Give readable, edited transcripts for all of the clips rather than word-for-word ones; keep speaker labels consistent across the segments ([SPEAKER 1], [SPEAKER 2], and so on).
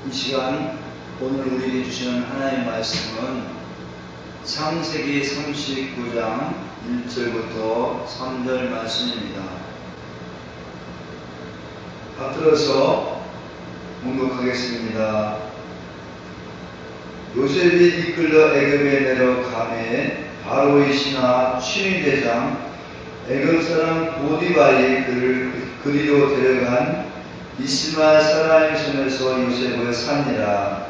[SPEAKER 1] 이 시간 오늘 우리에게 주시는 하나님의 말씀은 창세기 39장 1절부터 3절 말씀입니다. 앞들어서 묵묵하겠습니다. 요셉이 이끌려 애굽에 내려가매 바로의 신하 취미대장 애굽 사람 보디발이 그를 그리로 데려간 이스마엘 사람의 손에서 요셉을 산니라.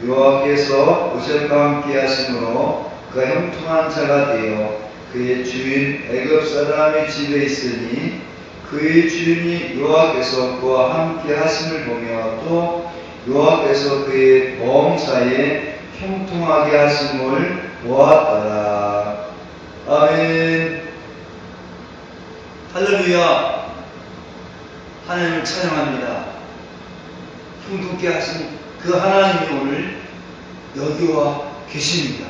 [SPEAKER 1] 여호와께서 요셉과 함께 하심으로 그가 형통한 자가 되어 그의 주인 애굽 사람의 집에 있으니 그의 주인이 여호와께서 그와 함께 하심을 보며 또 여호와께서 그의 범사에 형통하게 하심을 보았더라. 아멘. 할렐루야. 하나님을 찬양합니다. 형통케 하신 그 하나님이 오늘 여기 와 계십니다.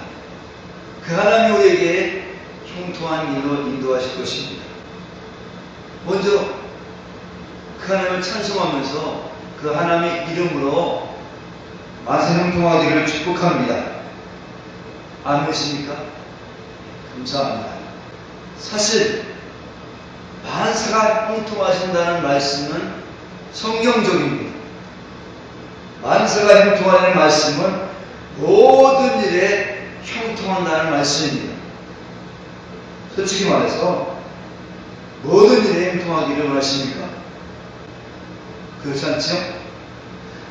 [SPEAKER 1] 그 하나님이 우리에게 형통한 일로 인도하실 것입니다. 먼저 그 하나님을 찬송하면서 그 하나님의 이름으로 만사 형통하기를 축복합니다. 아멘이십니까? 감사합니다. 사실 만사가 형통하신다는 말씀은 성경적입니다. 만사가 형통하는 말씀은 모든 일에 형통한다는 말씀입니다. 솔직히 말해서 모든 일에 형통하기를 원하십니까? 그렇지 않죠?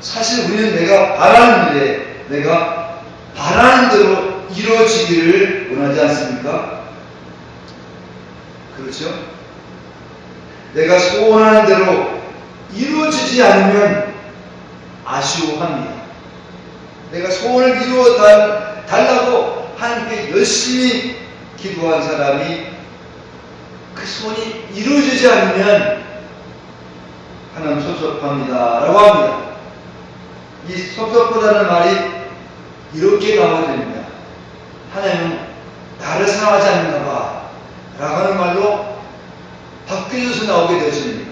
[SPEAKER 1] 사실 우리는 내가 바라는 일에 내가 바라는 대로 이루어지기를 원하지 않습니까? 그렇죠? 내가 소원하는 대로 이루어지지 않으면 아쉬워합니다. 내가 소원을 이루어 달라고 하나님께 열심히 기도한 사람이 그 소원이 이루어지지 않으면 하나님 섭섭합니다 라고 합니다. 이 섭섭하다는 말이 이렇게 나와야 됩니다. 하나님은 나를 사랑하지 않는가 봐 라고 하는 말로 바뀌어서 나오게 되었습니다.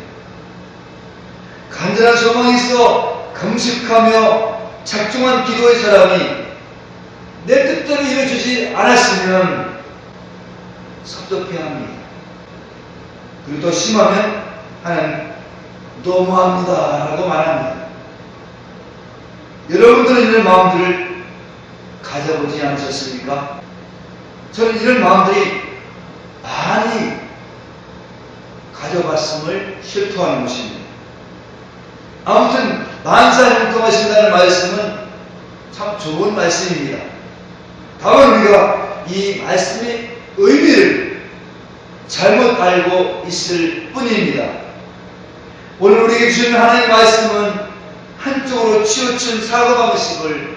[SPEAKER 1] 간절한 소망이 있어 금식하며 작정한 기도의 사람이 내 뜻대로 이루어지지 않았으면 섭섭해합니다. 그리고 더 심하면 하나님 너무합니다 라고 말합니다. 여러분들은 이런 마음들을 가져보지 않으셨습니까? 저는 이런 마음들이 많이 가져봤음을 실토하는 것입니다. 아무튼 만사 형통하신다는 말씀은 참 좋은 말씀입니다. 다만 우리가 이 말씀의 의미를 잘못 알고 있을 뿐입니다. 오늘 우리에게 주시는 하나님의 말씀은 한쪽으로 치우친 사고방식을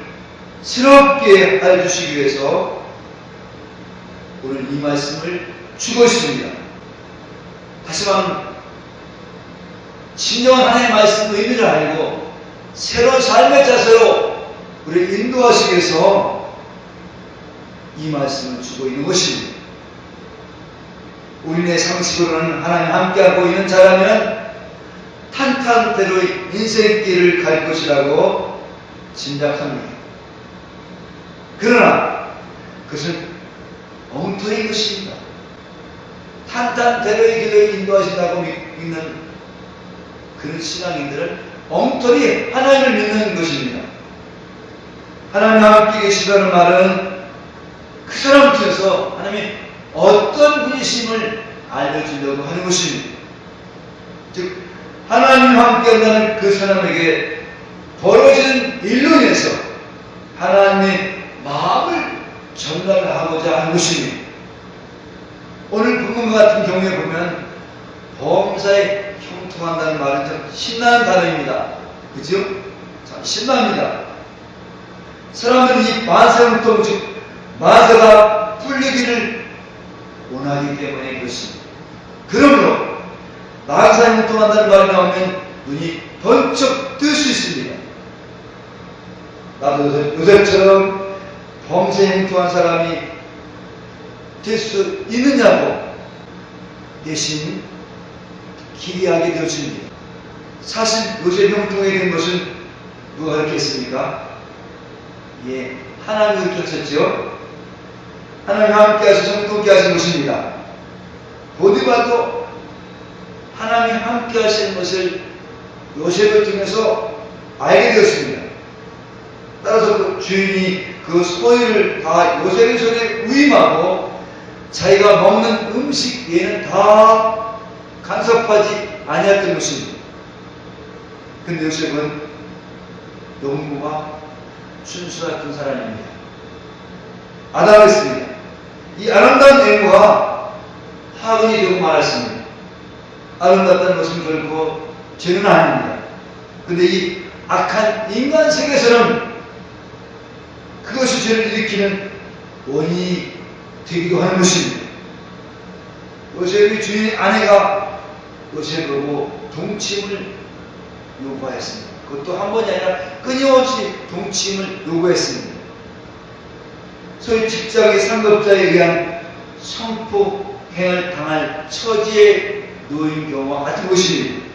[SPEAKER 1] 새롭게 알려주시기 위해서 오늘 이 말씀을 주고 있습니다. 하지만 진정한 하나님의 말씀 의미를 알고 새로운 삶의 자세로 우리를 인도하시기 위해서 이 말씀을 주고 있는 것입니다. 우리네 상식으로는 하나님 함께하고 있는 자라면 탄탄대로의 인생길을 갈 것이라고 짐작합니다. 그러나 그것은 엉터리인 것입니다. 탄탄대로의 길을 인도하신다고 믿는 그런 신앙인들은 엉터리 하나님을 믿는 것입니다. 하나님 함께 계시다는 말은 그 사람 통해서 하나님이 어떤 분이심을 알려주려고 하는 것입니다. 즉 하나님과 함께 한다는 그 사람에게 벌어지는 일로 인해서 하나님의 마음을 전달하고자 하는 것입니다. 오늘 본문과 같은 경우에 보면 범사에 형통한다는 말은 참 신나는 단어입니다. 그죠? 참 신납니다. 사람들은 이 만사형통, 즉 만사가 풀리기를 원하기 때문에 그렇습니다. 그러므로 만사형통한다는 말이 나오면 눈이 번쩍 뜰 수 있습니다. 나도 요셉처럼 범사형통한 사람이 될 수 있느냐고 대신 기리하게 되어집니다. 사실 요셉 형통에 된 것은 누가 그렇게 했습니까? 예, 하나님이 그렇게 하셨죠. 하나님 함께 하셔서 성도께 하신 것입니다. 보디발도 하나님이 함께 하시는 것을 요셉을 통해서 알게 되었습니다. 따라서 그 주인이 그 소유를 다 요셉의 손에 위임하고 자기가 먹는 음식 외에는 다 간섭하지 아니했던 것입니다. 근데 요셉은 영구가 순수했던 사람입니다. 아담했습니다. 이 아름다운 외모가 화근이 되고 말았습니다. 아름답다는 것은 결코 죄는 아닙니다. 근데 이 악한 인간 세계에서는 그것이 죄를 일으키는 원인이 되기도 하는 것입니다. 요셉의 주인 아내가 요셉을 보고 동침을 요구하였습니다. 그것도 한 번이 아니라 끊임없이 동침을 요구했습니다. 소위 직장의 상급자에 의한 성폭행을 당할 처지에 놓인 경우와 같은 것입니다.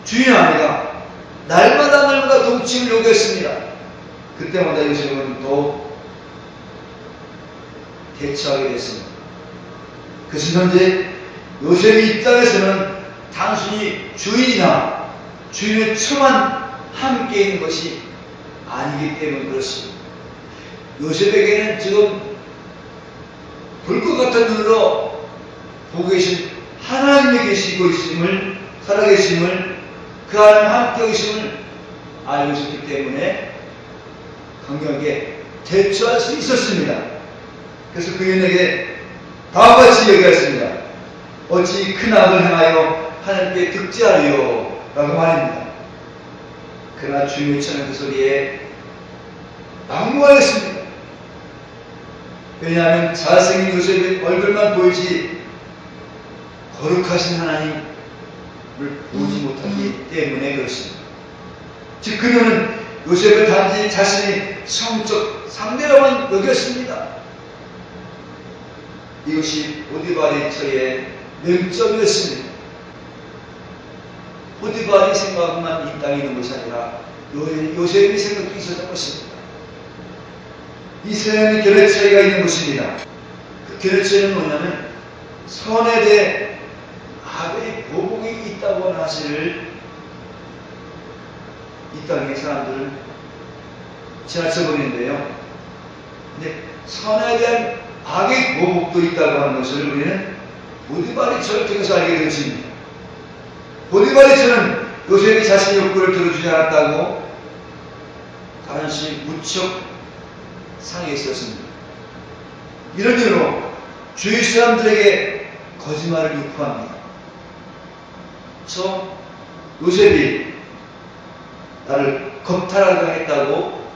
[SPEAKER 1] 주인 아내가 날마다 동침을 요구했습니다. 그때마다 요셉은 또 대처하게 됐습니다. 그래서 현재 요셉의 입장에서는 단순히 주인이나 주인의 처만 함께 있는 것이 아니기 때문에 그렇습니다. 요셉에게는 지금 불꽃 같은 눈으로 보고 계신 하나님이 계시고 있음을, 살아계심을, 그 하나님 함께 계심을 알고 있었기 때문에 강력하게 대처할 수 있었습니다. 그래서 그인에게 다음과 같이 얘기했습니다. 어찌 큰 악을 행하여 하나님께 득죄하리요 라고 말입니다. 그러나 주인의 처는 그 소리에 막무가내였습니다. 왜냐하면 잘생긴 요셉의 얼굴만 보이지 거룩하신 하나님을 보지 못하기 때문에 그렇습니다. 즉 그녀는 요셉을 단지 자신의 성적 상대로만 여겼습니다. 이것이 보디발의 처의 맹점이었습니다. 보디발의 생각만 이 땅에 있는 것이 아니라 요셉의 생각도 있었던 것입니다. 이 세상에 결의 차이가 있는 것입니다. 그 결의 차이는 뭐냐면 선에 대해 악의 보복이 있다고 하는 사실을 이 땅의 사람들은 지나쳐버리는데요. 근데 선에 대한 악의 보복도 있다고 하는 것을 우리는 보디발의 처를 통해서 알게 되었습니다. 보디발의 처는 요셉이 자신의 욕구를 들어주지 않았다고 다른 것이 무척 상해 있었습니다. 이런 이유로 주위 사람들에게 거짓말을 유포합니다. 요셉이 나를 겁탈하려 했다고,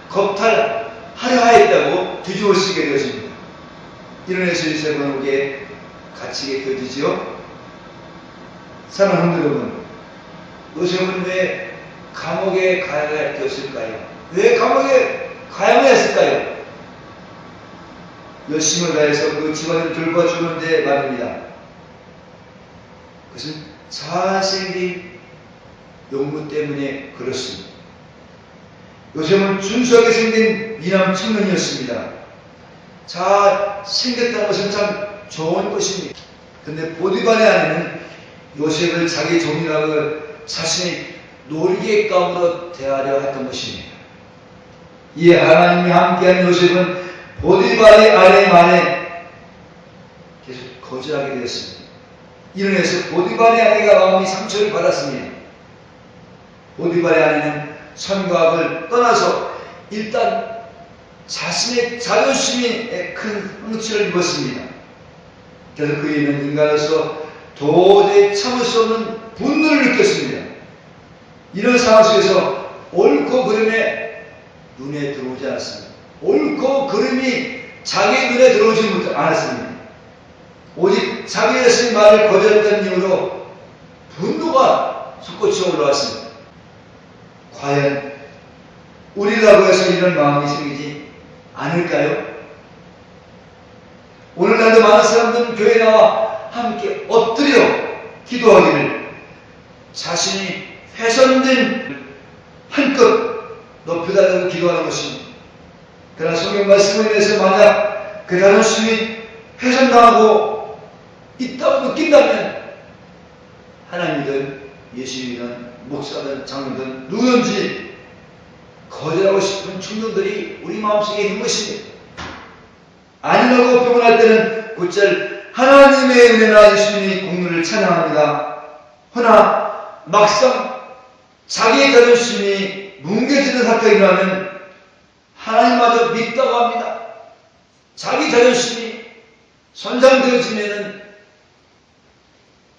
[SPEAKER 1] 겁탈하려 했다고 뒤집어쓰게 되었습니다. 이런에서 요셉은 우리에 갇히게 되어지죠. 사랑하는 여러분, 요셉은 왜 감옥에 가야 되었을까요? 왜 감옥에 가야만 했을까요? 열심을 다해서 그 집안을 돌봐주는데 말입니다. 그것은 잘생긴 용무 때문에 그렇습니다. 요셉은 준수하게 생긴 미남 청년이었습니다. 잘생겼다는 것은 참 좋은 것입니다. 근데 보디발의 아내는 요셉을 자기 종이라고 자신의 놀이개감으로 대하려 했던 것입니다. 이에 하나님이 함께한 요셉은 보디발의 아내 말에 계속 거절하게 되었습니다. 이런에서 보디발의 아내가 마음이 상처를 받았습니다. 보디발의 아내는 선과 악을 떠나서 일단 자신의 자존심에 큰 상처를 입었습니다. 그래서 그이는 인간으로서 도저히 참을 수 없는 분노를 느꼈습니다. 이런 상황 속에서 옳고 그름에 눈에 들어오지 않았습니다. 옳고 그름이 자기 눈에 들어오지 않았습니다. 오직 자기 자신의 말을 거절했던 이유로 분노가 솟구쳐 올라왔습니다. 과연 우리라고 해서 이런 마음이 생기지 않을까요? 오늘날도 많은 사람들은 교회에 나와 함께 엎드려 기도하기를 자신이 훼손된 한껏 높여달라고 기도하는 것입니다. 그러나 성경 말씀에 대해서 만약 그 자존심이 훼손당하고 있다고 느낀다면 하나님이든 예수님이든 목사든 장로든 누구든지 거절하고 싶은 충동들이 우리 마음속에 있는 것입니다. 아니라고 표현할 때는 곧잘 하나님의 은혜나 예수님의 공로를 찬양합니다. 허나 막상 자기의 자존심이 뭉개지는 사건이 일어나면 하나님마저 믿다고 합니다. 자기 자존심이 손상되어지면은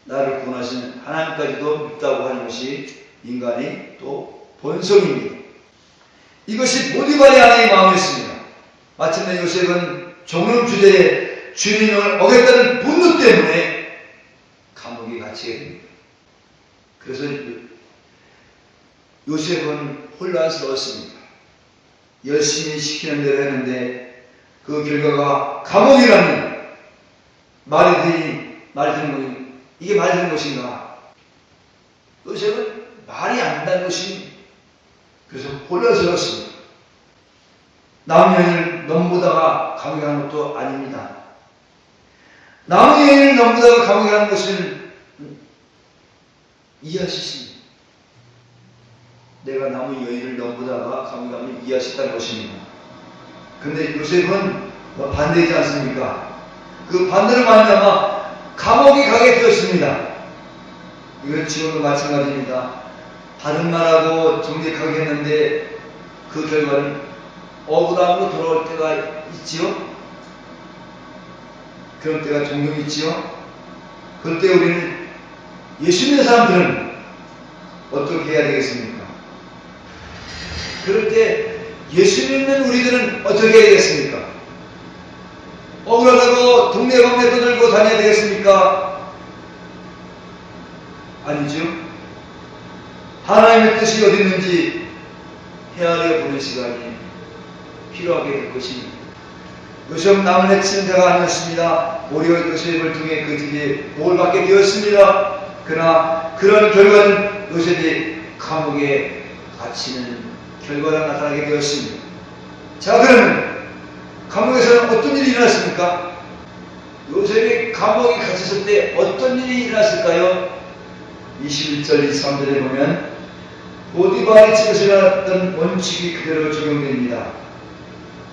[SPEAKER 1] 나를 구원하신 하나님까지도 믿다고 하는 것이 인간의 또 본성입니다. 이것이 보디발의 아내의 마음이었습니다. 마침내 요셉은 종론 주제에 주인을 어겼다는 분노 때문에 감옥에 갇히게 됩니다. 그래서 요셉은 혼란스러웠습니다. 열심히 시키는 대로 했는데 그 결과가 감옥이라는 말이 되는 것이 이게 말이 되는 것인가? 요셉은 말이 안 되는 것이 그래서 혼란스러웠습니다. 남은 여인을 넘보다가 감옥에 가는 것도 아닙니다. 남은 여인을 넘보다가 감옥에 가는 것을 이해할 수 있습니다. 내가 남은 여인을 넘보다가 감옥에 가면 이해할 수 있다는 것입니다. 그런데 요셉은 반대이지 않습니까? 그 반대를 말미암아 감옥에 가게 되었습니다. 이건 지금도 마찬가지입니다. 다른 말하고 정직하게 했는데 그 결과는 억울함으로 돌아올 때가 있지요? 그런 때가 종종 있지요? 그럴 때 우리는 예수 믿는 사람들은 어떻게 해야 되겠습니까? 그럴 때 예수 믿는 우리들은 어떻게 해야 되겠습니까? 억울하다고 동네 방네 떠들고 다녀야 되겠습니까? 아니죠. 하나님의 뜻이 어디 있는지 헤아려 보는 시간이 필요하게 될 것입니다. 요셉 남은 해치는 자가 아니었습니다. 오히려 요셉을 통해 그 집에 복을 받게 되었습니다. 그러나 그런 결과는 요셉이 감옥에 갇히는 결과가 나타나게 되었습니다. 자, 그러면 감옥에서는 어떤 일이 일어났습니까? 요셉이 감옥에 갇혔을 때 어떤 일이 일어났을까요? 21절 23절에 보면 보디발의 집에서 일어났던 원칙이 그대로 적용됩니다.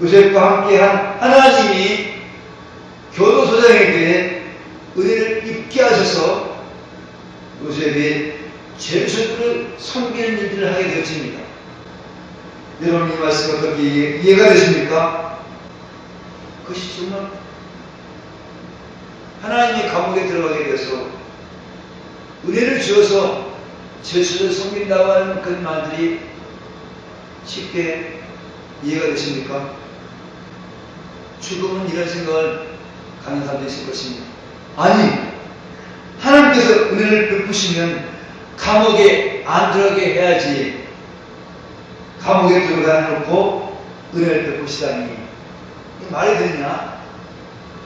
[SPEAKER 1] 요셉과 함께한 하나님이 교도소장에게 은혜를 입게 하셔서 요셉이 죄수들을 섬기는 일들을 하게 되었습니다. 여러분 이 말씀 어떻게 이해가 되십니까? 그것이 정말 하나님이 감옥에 들어가게 돼서 은혜를 주어서 죄수를 섬긴다고 하는 그런 말들이 쉽게 이해가 되십니까? 죽음은 이런 생각을 가는 사람도 있을 것입니다. 아니, 하나님께서 은혜를 베푸시면 감옥에 안 들어가게 해야지 감옥에 들어가 놓고 은혜를 베푸시다니 이 말이 되느냐?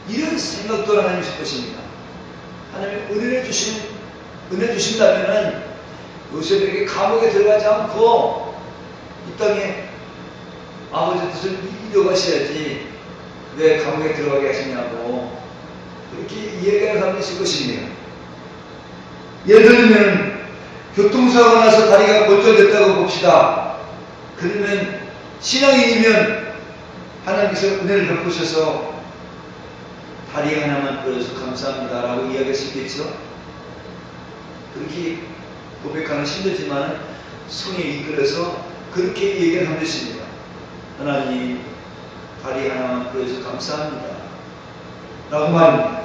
[SPEAKER 1] 이런 생각도 하나님 있을 것입니다. 하나님이 은혜 주신다면은 요셉에게 감옥에 들어가지 않고 이 땅에 아버지 뜻을 이루어가셔야지 왜 감옥에 들어가게 하시냐고 그렇게 이해하는 사람이 있을 것입니다. 예를 들면 교통사고가 나서 다리가 골절됐다고 봅시다. 그러면 신앙인이면 하나님께서 은혜를 베푸셔서 다리 하나만 부어줘서 감사합니다 라고 이야기할 수 있겠죠. 그렇게 고백하는 힘들지만 성에 이끌어서 그렇게 얘기를 하고 있습니다. 하나님 다리 하나만 부어줘서 감사합니다 라고 말합니다.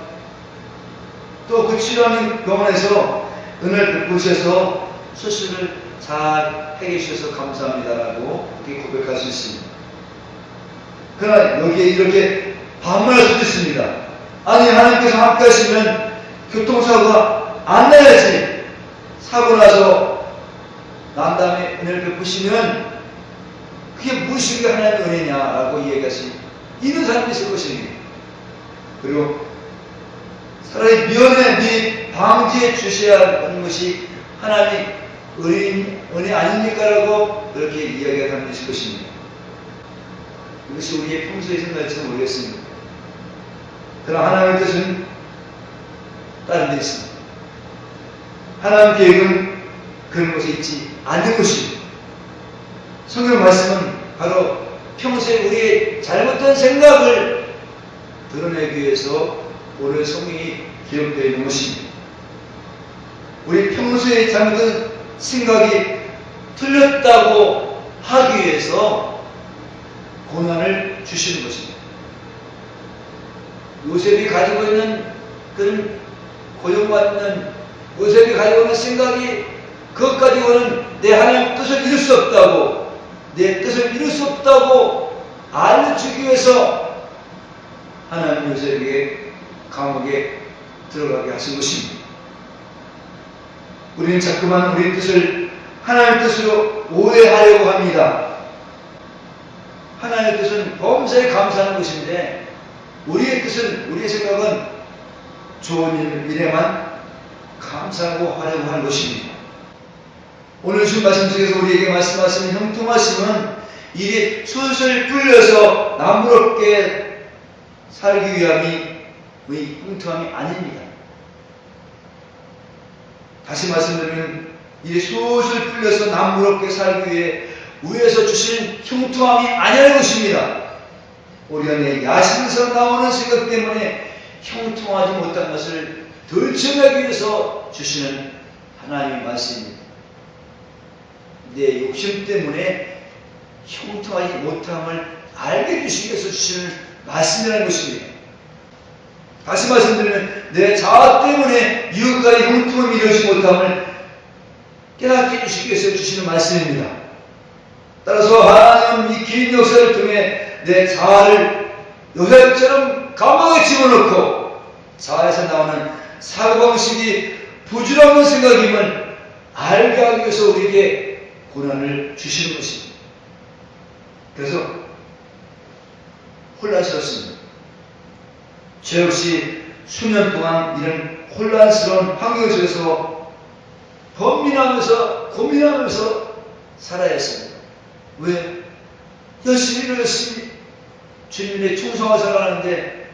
[SPEAKER 1] 또 그 치료하는 병원에서 은혜를 베푸셔서 수술을 잘 해주셔서 감사합니다라고 그렇게 고백할 수 있습니다. 그러나 여기에 이렇게 반문할 수도 있습니다. 아니 하나님께서 함께 하시면 교통사고가 안 나야지 사고 나서 난 다음에 은혜를 베푸시면 그게 무엇이 하나님의 은혜냐라고 이야기하시 이런 사람이 있을 것입니다. 그리고 차라리 면회 및 방지해 주셔야 하는 것이 하나님의 은혜 아닙니까라고 그렇게 이야기하는 것일 것입니다. 이것이 우리의 평소에 생각할지는 모르겠습니다. 그러나 하나님의 뜻은 다른 데 있습니다. 하나님 계획은 그런 곳에 있지 않는 것입니다. 성경 말씀은 바로 평소에 우리의 잘못된 생각을 드러내기 위해서 오늘 성경이 기록되어 있는 것입니다. 우리 평소에 잘못된 생각이 틀렸다고 하기 위해서 고난을 주시는 것입니다. 요셉이 가지고 있는 그런 고용받는 요셉이 가지고 있는 생각이 그것 가지고는 내 하나님 뜻을 이룰 수 없다고 내 뜻을 이룰 수 없다고 알려주기 위해서 하나님 요셉에게 감옥에 들어가게 하신 것입니다. 우리는 자꾸만 우리 뜻을 하나님의 뜻으로 오해하려고 합니다. 하나님의 뜻은 범사에 감사하는 것인데 우리의 뜻은 우리의 생각은 좋은 일에만 감사하고 하려고 하는 것입니다. 오늘 준 말씀 중에서 우리에게 말씀하시는 형통하심은 일이 술술 풀려서 나무롭게 살기 위함이 형통함이 아닙니다. 다시 말씀드리면 일이 술술 풀려서 나무롭게 살기 위해 위에서 주신 형통함이 아니라는 것입니다. 우리가 내 야심에서 나오는 생각 때문에 형통하지 못한 것을 덜쳐내기 위해서 주시는 하나님의 말씀입니다. 내 욕심 때문에 형통하지 못함을 알게 해주시기 위해서 주시는 말씀이라는 것입니다. 다시 말씀드리면 내 자아 때문에 이웃과의 형통함이 이루어지지 못함을 깨닫게 해주시기 위해서 주시는 말씀입니다. 따라서 하나님은 이 긴 역사를 통해 내 자아를 요셉처럼 감옥에 집어넣고 자아에서 나오는 사고방식이 부질없는 생각임을 알게 하기 위해서 우리에게 고난을 주시는 것입니다. 그래서 혼란스럽습니다. 죄 없이 수년 동안 이런 혼란스러운 환경 속에서 번민하면서 고민하면서 살아야 했습니다. 왜? 열심히 주님의 충성을 살아가는데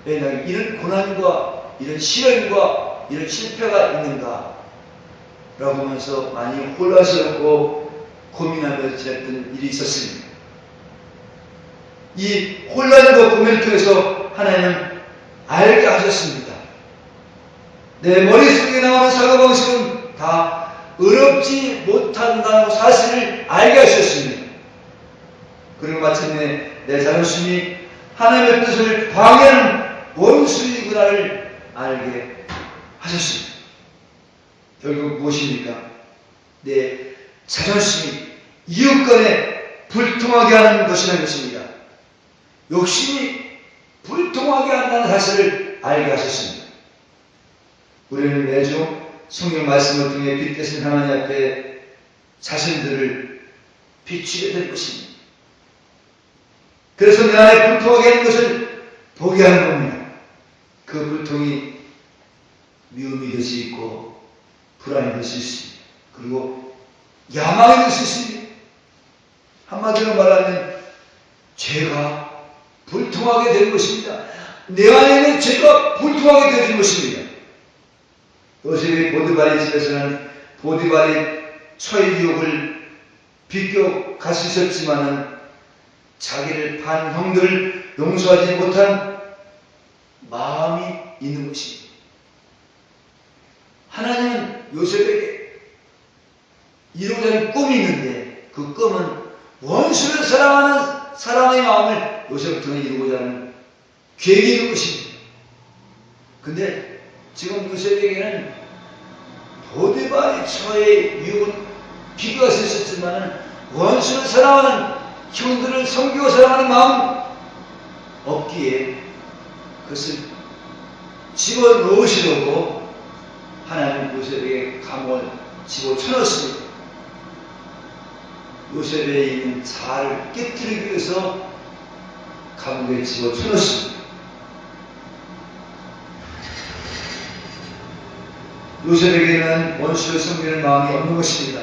[SPEAKER 1] 왜 나에게 이런 고난과 이런 시련과 이런 실패가 있는가? 라고 하면서 많이 혼란스럽고 고민하면서 지냈던 일이 있었습니다. 이 혼란과 고민을 통해서 하나님은 알게 하셨습니다. 내 머릿속에 나오는 사고방식은 다 어렵지 못한다는 사실을 알게 하셨습니다. 그리고 마침내 내 자존심이 하나님의 뜻을 방해하는 원수이구나를 알게 하셨습니다. 결국 무엇입니까? 내 자존심이 이웃간에 불통하게 하는 것이라는 것입니다. 욕심이 불통하게 한다는 사실을 알게 하셨습니다. 우리는 매주 성경 말씀을 통해 빛되신 하나님 앞에 자신들을 비추게 될 것입니다. 그래서 내 안에 불통하게 하는 것을 보게 하는 겁니다. 그 불통이 미움이 될 수 있고 불안이 될 수 있습니다. 그리고 야망이 될 수 있습니다. 한마디로 말하면 죄가 불통하게 되는 것입니다. 내 안에 있는 죄가 불통하게 되는 것입니다. 요셉이 보디발의 집에서는 보디발의 처의 유혹을 비껴 갈 수 있었지만은 자기를 반 형들을 용서하지 못한 마음이 있는 것입니다. 하나님은 요셉에게 이루고자 하는 꿈이 있는데 그 꿈은 원수를 사랑하는 사랑의 마음을 요셉을 통해 이루고자 하는 계획이 있는 것입니다. 근데 지금 요셉에게는 보디발의 처의 유혹은 비교할 수 있었지만 원수를 사랑하는 형들을 섬기고 사랑하는 마음 없기에 그것을 집어넣으시려고 하나님 요셉에게 감옥을 집어쳐넣었습니다. 요셉에 있는 자아를 깨뜨리기 위해서 감옥에 집어쳐넣었습니다. 요셉에게는 원수를 섬기는 마음이 없는 것입니다.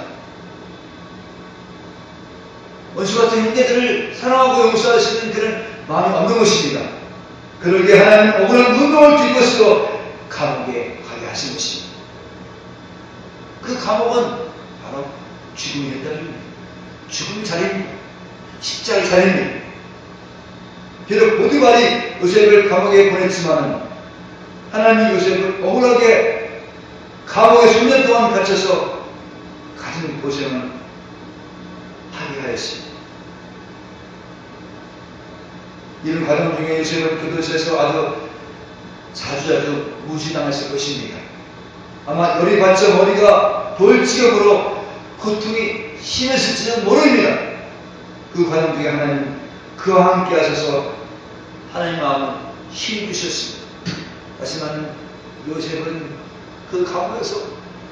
[SPEAKER 1] 원수 같은 형제들을 사랑하고 용서할 수 있는 그런 마음이 없는 것입니다. 그러게 하나님은 억울한 운동을 들 것으로 감옥에 가게 하신 것입니다. 그 감옥은 바로 죽음의 현장입니다. 죽음의 자리입니다. 십자가의 자리입니다. 비록 보디발이 요셉을 감옥에 보냈지만 하나님이 요셉을 억울하게 감옥에 수년 동안 갇혀서 가진 고생을 하게 하였습니다. 이런 과정 중에 요셉은 그것에서 아주 자주 무시당했을 것입니다. 아마 열이 받쳐 머리가 돌지경으로 고통이 심했을지는 모릅니다. 그 과정 중에 하나님 그와 함께 하셔서 하나님 마음을 힘 주셨습니다. 하지만 요셉은 그 감옥에서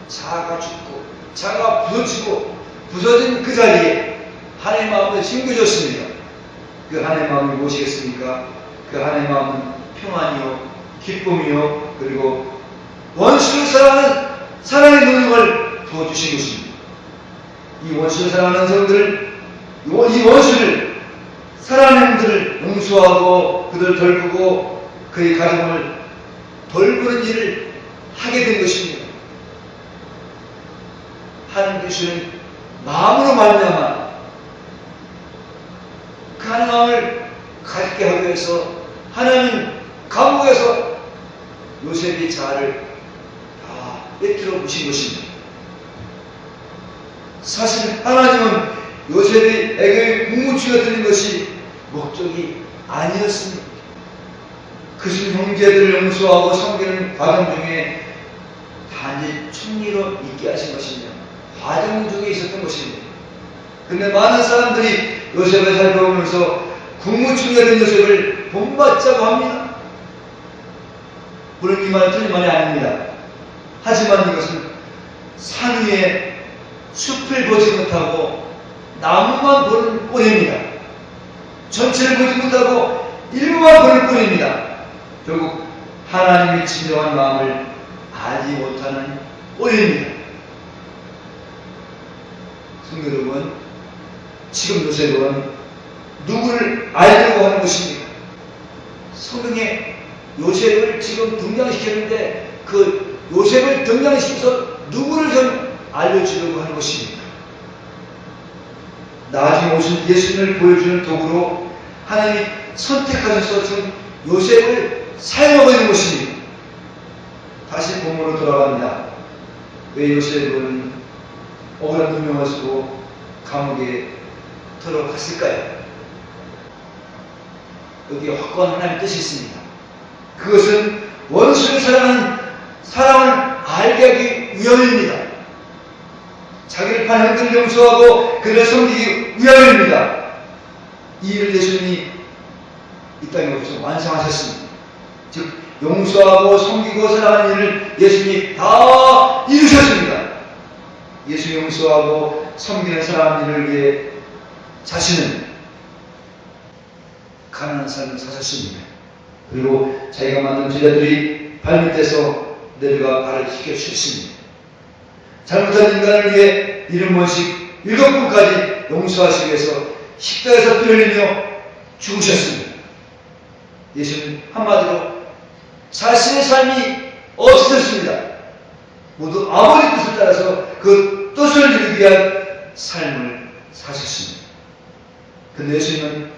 [SPEAKER 1] 자아가 죽고 자아가 부서지고 부서진 그 자리에 하나님 마음을 힘주셨습니다. 그 하나님 마음이 무엇이겠습니까? 그 하나님 마음은 평안이요 기쁨이요 그리고 원수를 사랑하는 사랑의 능력을 부어주신 것입니다. 이 원수를 사랑하는 사람들을 이 원수를 사랑하는 분들을 용서하고 그들을 돌보고 그의 가정을 돌보는 일을 하게 된 것입니다. 하나님께서는 마음으로 말미암아 그 하나님 마음을 갖게 하기 위해서 하나님 감옥에서 요셉의 자아를 다 빼뜨려 부신 것입니다. 사실 하나님은 요셉에게 국무치가 드린 것이 목적이 아니었습니다. 그것은 형제들을 용서하고 섬기는 과정 중에 단지 총리로 있게 하신 것입니다. 과정 중에 있었던 것입니다. 그런데 많은 사람들이 요셉을 살펴보면서 국무총리가 된 요셉을 본받자고 합니다. 물론 이 말은 틀린 말이 아닙니다. 하지만 이것은 산 위에 숲을 보지 못하고 나무만 보는 꼴입니다. 전체를 보지 못하고 일부만 보는 꼴입니다. 결국 하나님의 진정한 마음을 알지 못하는 꼴입니다. 성도 여러분, 지금 요셉은 누구를 알려고 하는 것입니까? 성경에 요셉을 지금 등장시켰는데 그 요셉을 등장시켜서 누구를 좀 알려주려고 하는 것입니다. 나중에 오신 예수님을 보여주는 도구로 하나님이 선택하셔서 지금 요셉을 사용하고 있는 것입니다. 다시 본문으로 돌아갑니다. 왜 요셉은 억울한 누명을 쓰고 감옥에 들어갔을까요? 여기에 확고한 하나님의 뜻이 있습니다. 그것은 원수를 사랑하는 사랑을 알게 하기 위함입니다. 자기를 판 형들을 용서하고 그를 섬기기 위함입니다. 이 일을 예수님이 이 땅에 오셔서 완성하셨습니다. 즉 용서하고 섬기고 사랑하는 일을 예수님이 다 이루셨습니다. 예수 용서하고 섬기는 사랑하는 일을 위해 자신은 가난한 삶을 사셨습니다. 그리고 자기가 만든 제자들이 발밑에서 내려가 발을 씻겨주셨습니다. 잘못한 인간을 위해 70번씩 7번까지 용서하시기 위해서 십자가에서 피 흘리며 죽으셨습니다. 예수는 한마디로 자신의 삶이 없으셨습니다. 모두 아버지 뜻을 따라서 그 뜻을 이루기 위한 삶을 사셨습니다. 근데 예수님은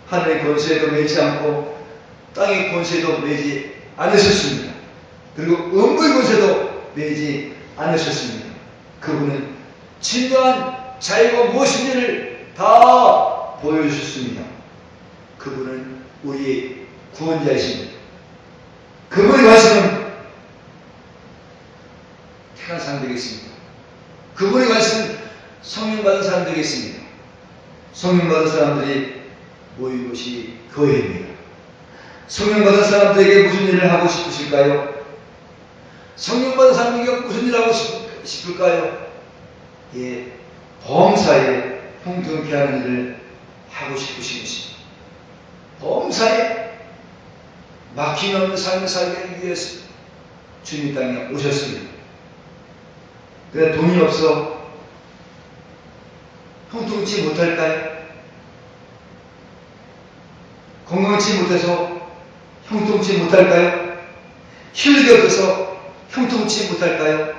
[SPEAKER 1] 하늘의 권세에도 매지 않고 땅의 권세에도 매지 않으셨습니다. 그리고 음부의 권세도 매지 않으셨습니다. 그분은 진정한 자유가 무엇인지를 다 보여주셨습니다. 그분은 우리의 구원자이십니다. 그분의 말씀은 택한 사람 되겠습니다. 그분의 말씀은 성령 받은 사람 되겠습니다. 성령 받은 사람들이 모인 곳이 교회입니다. 성령 받은 사람들에게 무슨 일을 하고 싶으실까요? 성령 받은 사람에게 무슨 일을 하고 싶을까요? 예, 범사에 풍성케 하는 일을 하고 싶으신 것입니다. 범사에 막힘없는 삶을 살기 위해서 주님 땅에 오셨습니다. 내가 돈이 없어 형통치 못할까요? 건강치 못해서 형통치 못할까요? 힘력이 없어서 형통치 못할까요?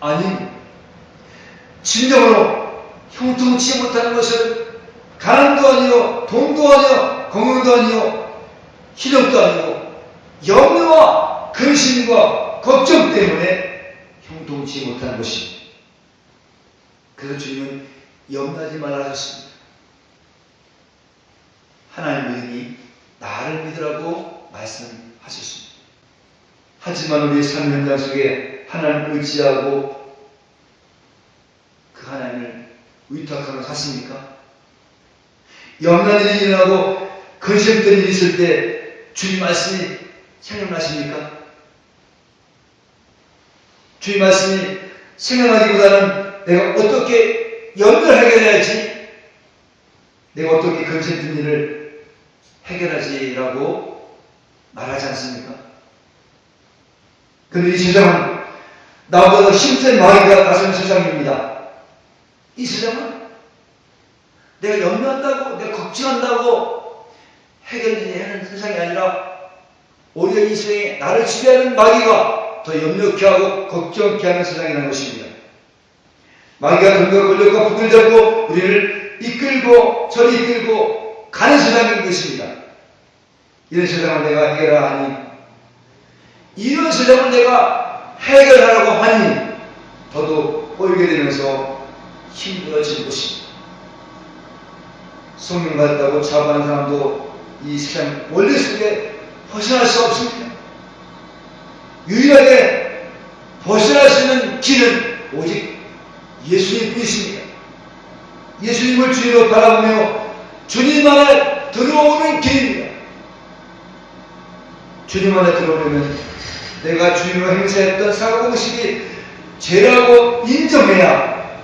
[SPEAKER 1] 아니, 진정으로 형통치 못하는 것은 가난도 아니요, 돈도 아니요, 건강도 아니요, 힘력도 아니요, 염려와 근심과 걱정 때문에 형통치 못하는 것입니다. 그래서 주님은 염려하지 말라 하셨습니다. 하나님 믿으니 나를 믿으라고 말씀하셨습니다. 하지만 우리 삶 현장 속에 하나님을 의지하고 그 하나님을 위탁하며 사십니까? 염려는 일이 일어나고 근심된 일이 있을 때 주님 말씀이 생각나십니까? 주님 말씀이 생각나기보다는 내가 어떻게 염려를 해결해야지, 내가 어떻게 근심된 일을 해결하지라고 말하지 않습니까? 그런데 이 세상은 나보다 더 힘센 마귀가 나서는 세상입니다. 이 세상은 내가 염려한다고, 내가 걱정한다고 해결하는 세상이 아니라 오히려 이 세상에 나를 지배하는 마귀가 더 염려케 하고 걱정케 하는 세상이라는 것입니다. 마귀가 돈과 권력과 북을 잡고 우리를 이끌고 저리 이끌고 가는 세상인 것입니다. 이런 세상을 내가 해결하니, 이런 세상을 내가 해결하라고 하니 더더욱 꼬이게 되면서 힘들어지는 것입니다. 성령 받았다고 자부하는 사람도 이 세상 원리 속에 벗어날 수 없습니다. 유일하게 벗어날 수 있는 길은 오직 예수님뿐이십니다. 예수님을 주님으로 바라보며 주님 안에 들어오는 길입니다. 주님 안에 들어오려면 내가 주님으로 행사했던 사고방식이 죄라고 인정해야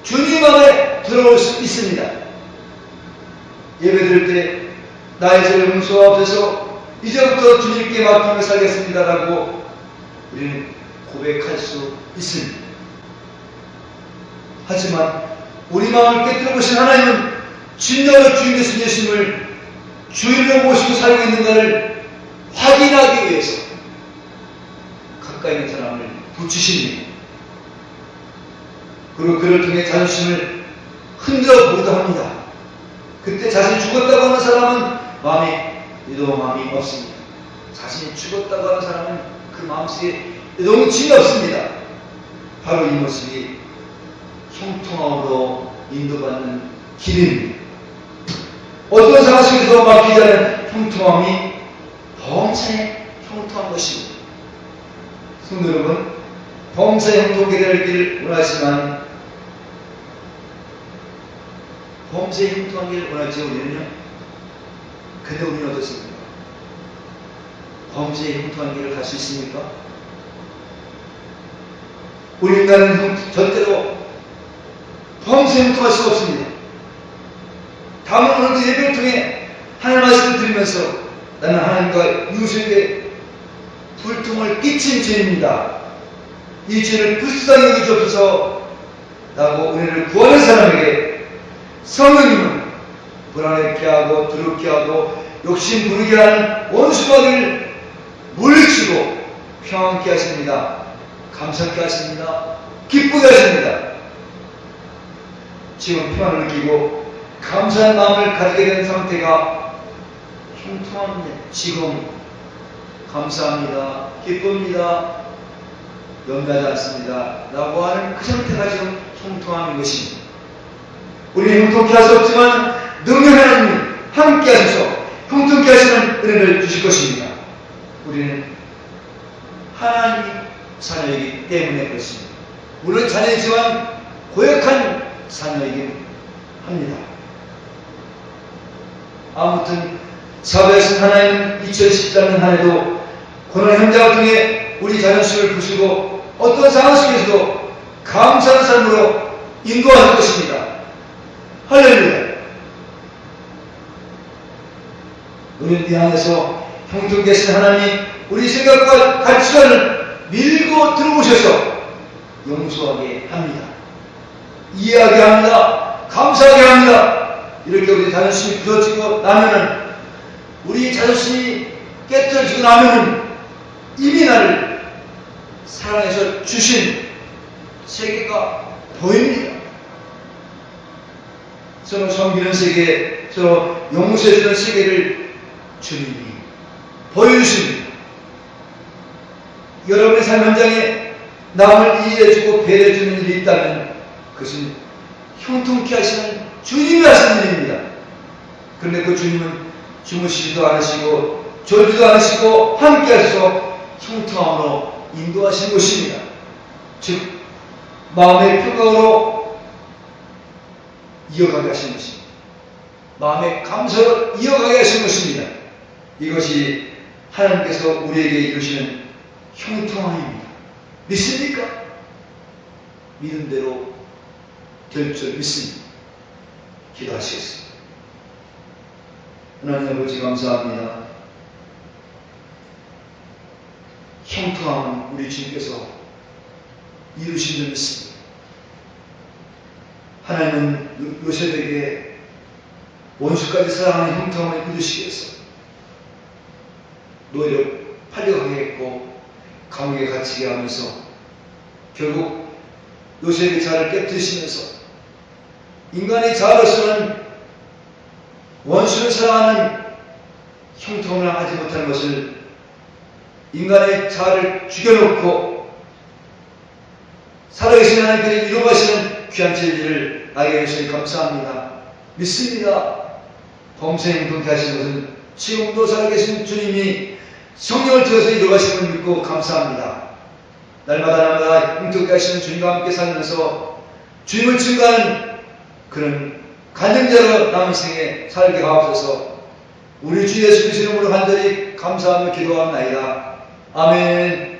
[SPEAKER 1] 주님 안에 들어올 수 있습니다. 예배드릴 때 나의 죄를 용서하옵소서, 이제부터 주님께 맡기며 살겠습니다라고 우리는 고백할 수 있습니다. 하지만 우리 마음을 깨뜨려 보신 하나님은 진정으로 주인 되신 예수님을 주인으로 모시고 살고 있는가를 확인하기 위해서 가까이 있는 사람을 붙이십니다. 그리고 그를 통해 자존심을 흔들어 보기도 합니다. 그때 자신이 죽었다고 하는 사람은 마음이 없습니다. 자신이 죽었다고 하는 사람은 그 마음속에 용침이 없습니다. 바로 이 모습이 형통함으로 인도받는 길입니다. 어떤 상황 속에서 막히지 않은 형통함이 범사에 형통한 것입니다. 성도 여러분, 범사에 형통하게 되기를 원하지만 범사에 형통하기를 원하지 우리는요. 근데 우리는 어떻습니까? 범사에 형통한 길을 갈 수 있습니까? 우리 인간은 절대로 범사에 형통할 수가 없습니다. 다만 오늘도 예배를 통해 하나님 말씀을 드리면서 나는 하나님과 이웃에게 불통을 끼친 죄입니다. 이 죄를 불쌍히 여기주옵소서 라고 은혜를 구하는 사람에게 성령님은 불안하게 하고 두렵게 하고 욕심 부르게 하는 원수마귀를 물리치고 평안케 하십니다. 감사케 하십니다. 기쁘게 하십니다. 지금 평안을 느끼고 감사한 마음을 가지게 된 상태가 형통한 지금 감사합니다. 기쁩니다. 염려하지 않습니다. 라고 하는 그 상태가 지금 형통함인 것입니다. 우리는 형통케 할 수 없지만 능력 하나님 함께 하셔서 형통케 하시는 은혜를 주실 것입니다. 우리는 하나님 자녀이기 때문에 그렇습니다. 물론 자녀이지만 고역한 자녀이긴 합니다. 아무튼 사회에서 하나님은 2014년 한 해도 고난 현장을 통해 우리 자존심을 부수고 어떤 상황 속에서도 감사하는 삶으로 인도하실 것입니다. 할렐루야. 우리는 이 안에서 형통케 하신 하나님이 우리 생각과 가치관을 밀고 들어오셔서 용서하게 합니다. 이해하게 합니다. 감사하게 합니다. 이렇게 우리 자존심이 부서지고 나면은, 우리 자존심이 깨뜨려지고 나면은 이미 나를 사랑해서 주신 세계가 보입니다. 서로 섬기는 세계, 서로 용서해주는 세계를 주님이 보여주십니다. 여러분의 삶 현장에 남을 이해해주고 배려해주는 일이 있다면 그것은 형통케 하시는 주님이 하시는 일입니다. 그런데 그 주님은 주무시지도 않으시고 졸지도 않으시고 함께 하셔서 형통함으로 인도하시는 것입니다. 즉 마음의 평강으로 이어가게 하시는 것입니다. 마음의 감사로 이어가게 하시는 것입니다. 이것이 하나님께서 우리에게 이루시는 형통함입니다. 믿습니까? 믿은 대로 될 줄 믿습니다. 기도하시겠습니다. 하나님 아버지 감사합니다. 형통함은 우리 주님께서 이루신 줄 믿습니다. 하나님은 요셉에게 원수까지 사랑하는 형통함을 이루시기 위해서 노예로 팔려가게 했고 감옥에 갇히게 하면서 결국 요셉의 자를 깨뜨리시면서 인간의 자로서는 원수를 사랑하는 형통함을 하지 못하는 것을 인간의 자를 죽여놓고 살아계신 하나님께서 이루어가시는 귀한 진리를 알게 해주시니 감사합니다. 믿습니다. 범사에 행동케 하시는 것은 지금도 살아계신 주님이 성령을 통해서 이루어가시는 걸 믿고 감사합니다. 날마다 행동케 하시는 주님과 함께 살면서 주님을 증거하는 그런 간증자로 남은 생에 살게 하옵소서. 우리 주 예수 그리스도 이름으로 간절히 감사하며 기도합나이다. 아멘.